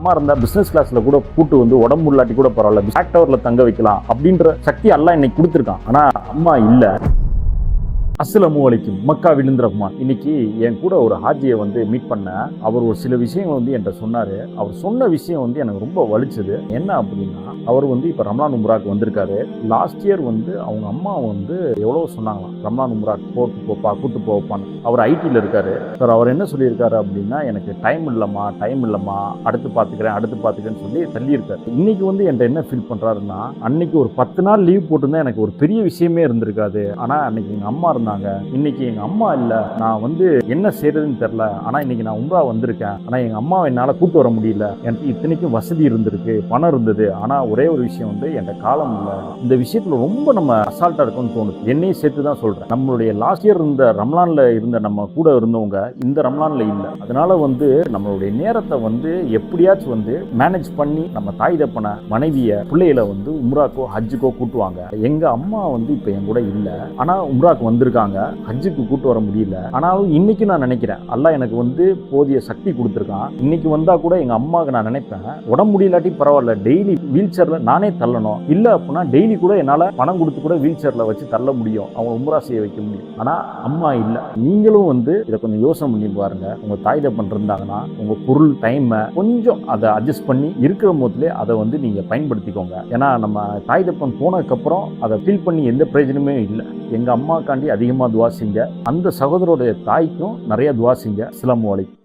அம்மா இருந்தா பிசினஸ் கிளாஸ்ல கூட கூட்டு வந்து உடம்பு இல்லாட்டி கூட பரவாயில்ல பிளாக் டவர்ல தங்க வைக்கலாம் அப்படின்ற சக்தி அல்லாஹ் இன்னைக்கு கொடுத்துருக்கான். ஆனா அம்மா இல்ல. அஸ்ஸலாமு அலைக்கும். மக்கா விழுந்த ரஹ்மான். இன்னைக்கு என் கூட ஒரு ஹாஜியை வந்து மீட் பண்ண. அவர் ஒரு சில விஷயங்கள் வந்து என்கிட்ட சொன்னாரு. அவர் சொன்ன விஷயம் வந்து எனக்கு ரொம்ப வலிச்சது. என்ன அப்படின்னா, அவர் வந்து இப்ப ரம்லான் உம்ராக்கு வந்திருக்காரு. லாஸ்ட் இயர் வந்து அவங்க அம்மா வந்து எவ்வளவு சொன்னாங்களாம், ரம்லான் உம்ராக்கு கூட்டு போப்பான்னு. அவர் ஐடியில் இருக்காரு சார். அவர் என்ன சொல்லியிருக்காரு அப்படின்னா, எனக்கு டைம் இல்லம்மா, அடுத்து பார்த்துக்கிறேன்னு சொல்லி தள்ளி இருக்காரு. இன்னைக்கு வந்து என்கிட்ட என்ன ஃபீல் பண்றாருன்னா, அன்னைக்கு ஒரு 10 நாள் லீவ் போட்டுருந்தா எனக்கு ஒரு பெரிய விஷயமே இருந்திருக்காது. ஆனா அன்னைக்கு எங்க அம்மா இருந்தாங்க, இன்னைக்கு எங்க அம்மா இல்ல, நான் வந்து என்ன செய்யறதுன்னு தெரியல. ஆனா இன்னைக்கு நான் உம்ரா வந்திருக்கேன். ஆனா எங்க அம்மாவை என்னால கூட்டு வர முடியல. எனக்கு இத்தனைக்கும் வசதி இருந்திருக்கு, பணம் இருந்தது. ஆனா ஒரே ஒரு விஷயம் வந்து என்கிட்ட காலம் இல்ல. இந்த விஷயத்துல ரொம்ப நம்ம அசால்ட்டா இருக்கும்னு தோணுது. என்னையும் சேர்த்து தான் சொல்றேன். நம்மளுடைய லாஸ்ட் இயர் இருந்த ரம்லான்ல இருந்த நம்ம கூட இருந்தவங்க இந்த ரம்லான்ல இல்ல. அதனால வந்து நம்மளுடைய நேரத்தை வந்து எப்படியாச்சும் வந்து மேனேஜ் பண்ணி நம்ம தாய் தப்பன மனைவிய பிள்ளைகளை வந்து உம்ராக்கோ ஹஜ்ஜுக்கோ கூட்டுவாங்க. எங்க அம்மா வந்து இப்ப என் கூட இல்ல. ஆனா உம்ராக்கு வந்திருக்காங்க, ஹஜ்ஜுக்கு கூட்டு வர முடியல. ஆனாலும் இன்னைக்கு நான் நினைக்கிறேன், அல்லாஹ் எனக்கு வந்து போதிய சக்தி கொடுத்துருக்கான். இன்னைக்கு வந்தா கூட எங்க அம்மாவுக்கு நான் நினைப்பேன், உடம்பு முடியலாட்டி பரவாயில்ல, டெய்லி வீல் சேர்ல நானே தள்ளணும். இல்ல அப்படின்னா டெய்லி கூட என்னால பணம் கொடுத்து கூட வீல் சேர்ல வச்சு தள்ள முடியும், அவங்க உம்ரா செய்ய வைக்க முடியும். ஆனா அம்மா இல்ல. நீங்களும் வந்து இதை கொஞ்சம் யோசனை பண்ணி பாருங்க. உங்க தாய் தப்பன் இருந்தாங்கன்னா உங்க பொருள் டைம் கொஞ்சம் அதை அட்ஜஸ்ட் பண்ணி இருக்கிற போதுல அதை வந்து நீங்க பயன்படுத்திக்கோங்க. ஏன்னா நம்ம தாய் தப்பன் போனதுக்கு அப்புறம் அதை ஃபீல் பண்ணி எந்த பிரயோஜனமே இல்லை. எங்க அம்மாக்காண்டி அதிகமா துவா செய்யுங்க. அந்த சகோதரோடைய தாய்க்கும் நிறைய துவா செய்யுங்க. அஸ்ஸலாமு அலைக்கும்.